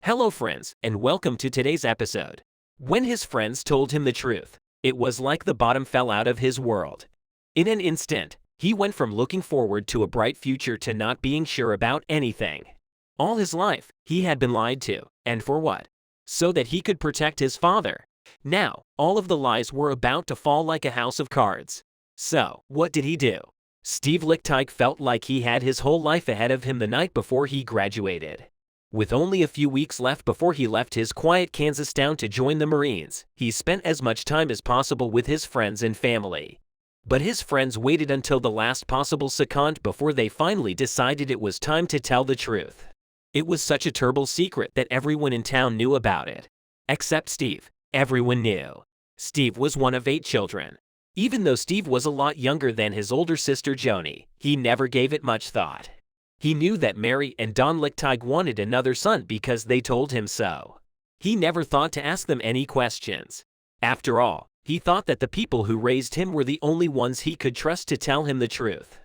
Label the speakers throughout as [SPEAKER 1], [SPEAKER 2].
[SPEAKER 1] Hello friends, and welcome to today's episode. When his friends told him the truth, it was like the bottom fell out of his world. In an instant, he went from looking forward to a bright future to not being sure about anything. All his life, he had been lied to, and for what? So that he could protect his father. Now, all of the lies were about to fall like a house of cards. So, what did he do? Steve Lichtike felt like he had his whole life ahead of him the night before he graduated. With only a few weeks left before he left his quiet Kansas town to join the Marines, he spent as much time as possible with his friends and family. But his friends waited until the last possible second before they finally decided it was time to tell the truth. It was such a terrible secret that everyone in town knew about it. Except Steve. Everyone knew. Steve was one of 8 children. Even though Steve was a lot younger than his older sister Joni, he never gave it much thought. He knew that Mary and Don Lichtike wanted another son because they told him so. He never thought to ask them any questions. After all, he thought that the people who raised him were the only ones he could trust to tell him the truth.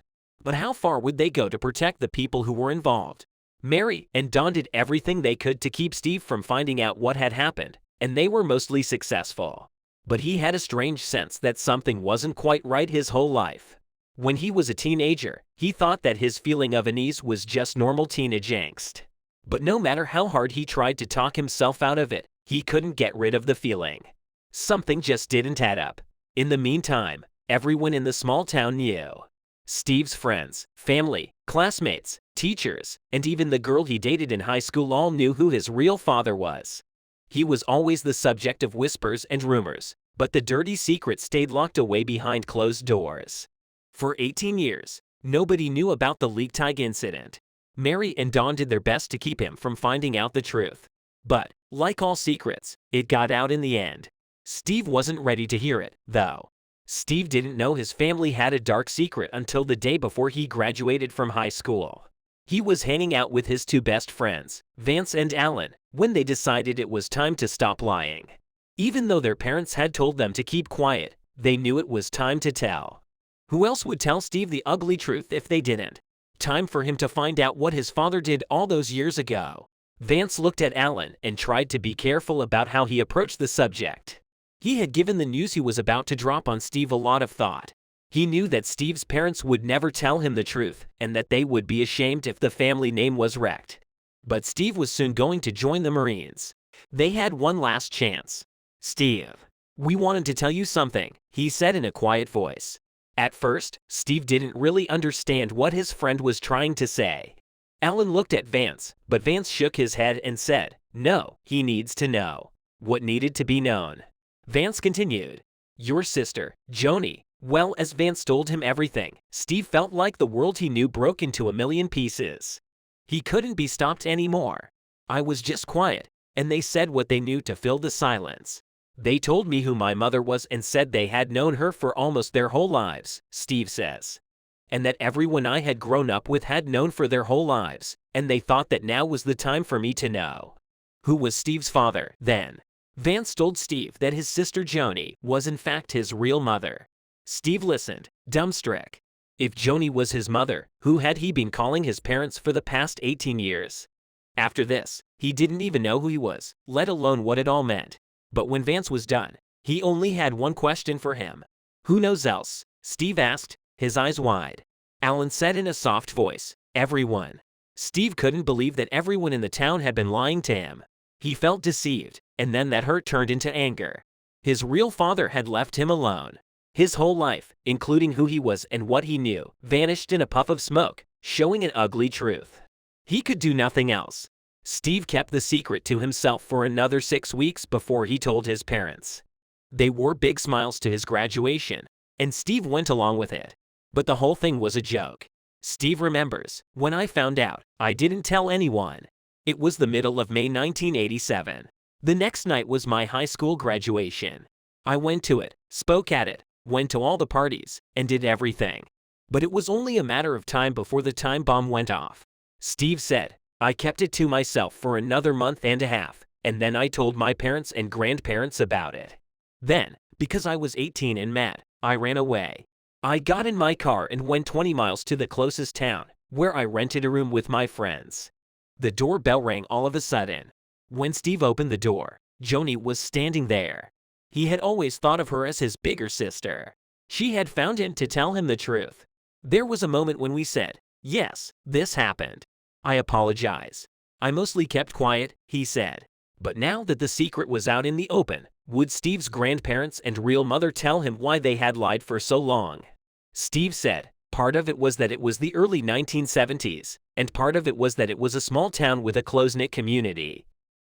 [SPEAKER 1] But how far would they go to protect the people who were involved? Mary and Don did everything they could to keep Steve from finding out what had happened, and they were mostly successful. But he had a strange sense that something wasn't quite right his whole life. When he was a teenager, he thought that his feeling of unease was just normal teenage angst. But no matter how hard he tried to talk himself out of it, he couldn't get rid of the feeling. Something just didn't add up. In the meantime, everyone in the small town knew. Steve's friends, family, classmates, teachers, and even the girl he dated in high school all knew who his real father was. He was always the subject of whispers and rumors, but the dirty secret stayed locked away behind closed doors. For 18 years, nobody knew about the Lichtike incident. Mary and Don did their best to keep him from finding out the truth. But, like all secrets, it got out in the end. Steve wasn't ready to hear it, though. Steve didn't know his family had a dark secret until the day before he graduated from high school. He was hanging out with his 2 best friends, Vance and Alan, when they decided it was time to stop lying. Even though their parents had told them to keep quiet, they knew it was time to tell. Who else would tell Steve the ugly truth if they didn't? Time for him to find out what his father did all those years ago. Vance looked at Alan and tried to be careful about how he approached the subject. He had given the news he was about to drop on Steve a lot of thought. He knew that Steve's parents would never tell him the truth and that they would be ashamed if the family name was wrecked. But Steve was soon going to join the Marines. They had one last chance. "Steve, we wanted to tell you something," he said in a quiet voice. At first, Steve didn't really understand what his friend was trying to say. Alan looked at Vance, but Vance shook his head and said, "No, he needs to know what needed to be known." Vance continued, "Your sister, Joni." Well, as Vance told him everything, Steve felt like the world he knew broke into a million pieces. He couldn't be stopped anymore. "I was just quiet, and they said what they knew to fill the silence. They told me who my mother was and said they had known her for almost their whole lives," Steve says. "And that everyone I had grown up with had known for their whole lives, and they thought that now was the time for me to know." Who was Steve's father, then? Vance told Steve that his sister Joni was in fact his real mother. Steve listened, dumbstruck. If Joni was his mother, who had he been calling his parents for the past 18 years? After this, he didn't even know who he was, let alone what it all meant. But when Vance was done, he only had one question for him. "Who knows else?" Steve asked, his eyes wide. Alan said in a soft voice, "Everyone." Steve couldn't believe that everyone in the town had been lying to him. He felt deceived, and then that hurt turned into anger. His real father had left him alone. His whole life, including who he was and what he knew, vanished in a puff of smoke, showing an ugly truth. He could do nothing else. Steve kept the secret to himself for another 6 weeks before he told his parents. They wore big smiles to his graduation, and Steve went along with it. But the whole thing was a joke. Steve remembers, "When I found out, I didn't tell anyone." It was the middle of May 1987. The next night was my high school graduation. I went to it, spoke at it, went to all the parties, and did everything. But it was only a matter of time before the time bomb went off. Steve said, "I kept it to myself for another month and a half, and then I told my parents and grandparents about it. Then, because I was 18 and mad, I ran away. I got in my car and went 20 miles to the closest town, where I rented a room with my friends. The doorbell rang all of a sudden. When Steve opened the door, Joni was standing there. He had always thought of her as his bigger sister. She had found him to tell him the truth. There was a moment when we said, "Yes, this happened. I apologize. I mostly kept quiet," he said. But now that the secret was out in the open, would Steve's grandparents and real mother tell him why they had lied for so long? Steve said, part of it was that it was the early 1970s, and part of it was that it was a small town with a close-knit community.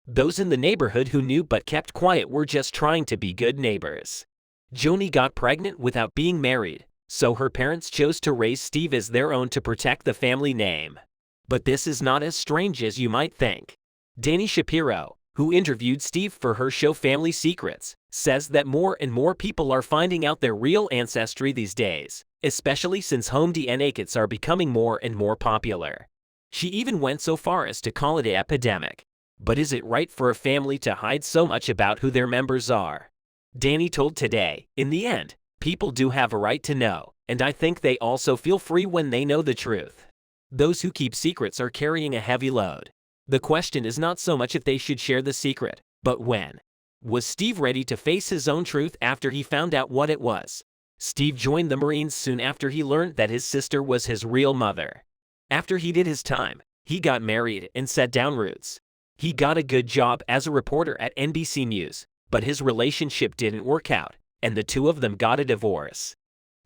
[SPEAKER 1] Those in the neighborhood who knew but kept quiet were just trying to be good neighbors. Joni got pregnant without being married, so her parents chose to raise Steve as their own to protect the family name. But this is not as strange as you might think. Dani Shapiro, who interviewed Steve for her show Family Secrets, says that more and more people are finding out their real ancestry these days, especially since home DNA kits are becoming more and more popular. She even went so far as to call it an epidemic. But is it right for a family to hide so much about who their members are? Dani told Today, in the end, people do have a right to know, and I think they also feel free when they know the truth. Those who keep secrets are carrying a heavy load. The question is not so much if they should share the secret, but when. Was Steve ready to face his own truth after he found out what it was? Steve joined the Marines soon after he learned that his sister was his real mother. After he did his time, he got married and set down roots. He got a good job as a reporter at NBC News, but his relationship didn't work out, and the two of them got a divorce.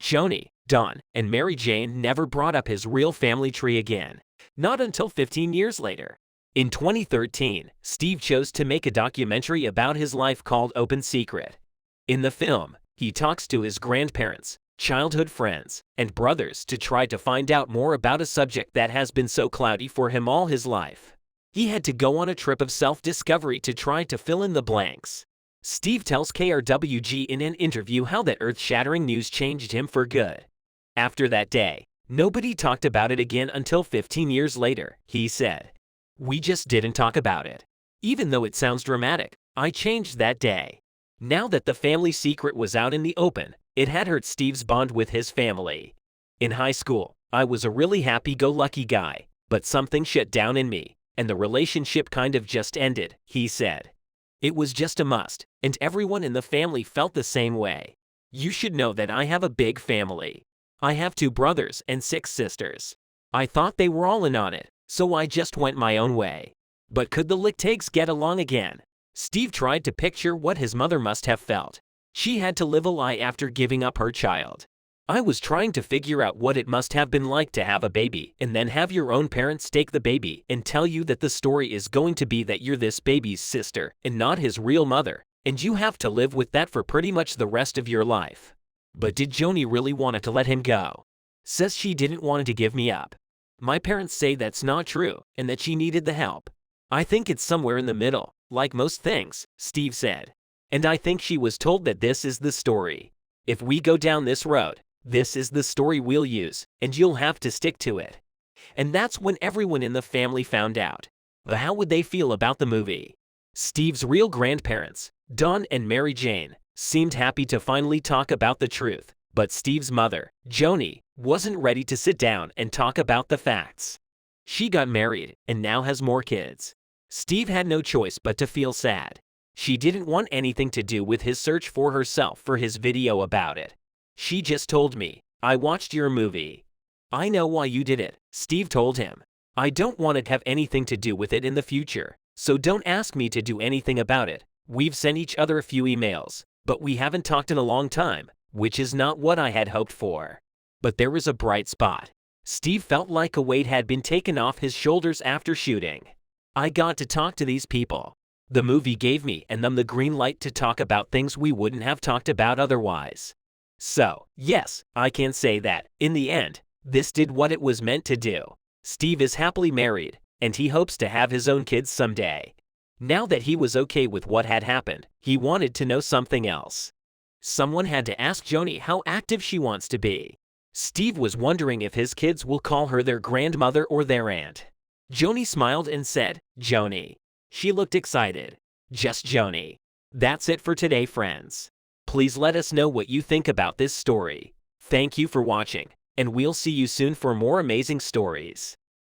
[SPEAKER 1] Joni, Don, and Mary Jane never brought up his real family tree again, not until 15 years later. In 2013, Steve chose to make a documentary about his life called Open Secret. In the film, he talks to his grandparents, childhood friends, and brothers to try to find out more about a subject that has been so cloudy for him all his life. He had to go on a trip of self-discovery to try to fill in the blanks. Steve tells KRWG in an interview how that earth-shattering news changed him for good. After that day, nobody talked about it again until 15 years later, he said. We just didn't talk about it. Even though it sounds dramatic, I changed that day. Now that the family secret was out in the open, it had hurt Steve's bond with his family. In high school, I was a really happy-go-lucky guy, but something shut down in me, and the relationship kind of just ended, he said. It was just a must, and everyone in the family felt the same way. You should know that I have a big family. I have 2 brothers and 6 sisters. I thought they were all in on it, so I just went my own way. But could the Lichtags get along again? Steve tried to picture what his mother must have felt. She had to live a lie after giving up her child. I was trying to figure out what it must have been like to have a baby and then have your own parents take the baby and tell you that the story is going to be that you're this baby's sister and not his real mother, and you have to live with that for pretty much the rest of your life. But did Joni really want to let him go? Says she didn't want to give me up. My parents say that's not true and that she needed the help. I think it's somewhere in the middle, like most things, Steve said. And I think she was told that this is the story. If we go down this road, this is the story we'll use, and you'll have to stick to it. And that's when everyone in the family found out. But how would they feel about the movie? Steve's real grandparents, Don and Mary Jane, seemed happy to finally talk about the truth, but Steve's mother, Joni, wasn't ready to sit down and talk about the facts. She got married and now has more kids. Steve had no choice but to feel sad. She didn't want anything to do with his search for herself for his video about it. She just told me, I watched your movie. I know why you did it, Steve told him. I don't want to have anything to do with it in the future, so don't ask me to do anything about it. We've sent each other a few emails, but we haven't talked in a long time, which is not what I had hoped for. But there was a bright spot. Steve felt like a weight had been taken off his shoulders after shooting. I got to talk to these people. The movie gave me and them the green light to talk about things we wouldn't have talked about otherwise. So, yes, I can say that, in the end, this did what it was meant to do. Steve is happily married, and he hopes to have his own kids someday. Now that he was okay with what had happened, he wanted to know something else. Someone had to ask Joni how active she wants to be. Steve was wondering if his kids will call her their grandmother or their aunt. Joni smiled and said, Joni. She looked excited. Just Joni. That's it for today, friends. Please let us know what you think about this story. Thank you for watching, and we'll see you soon for more amazing stories.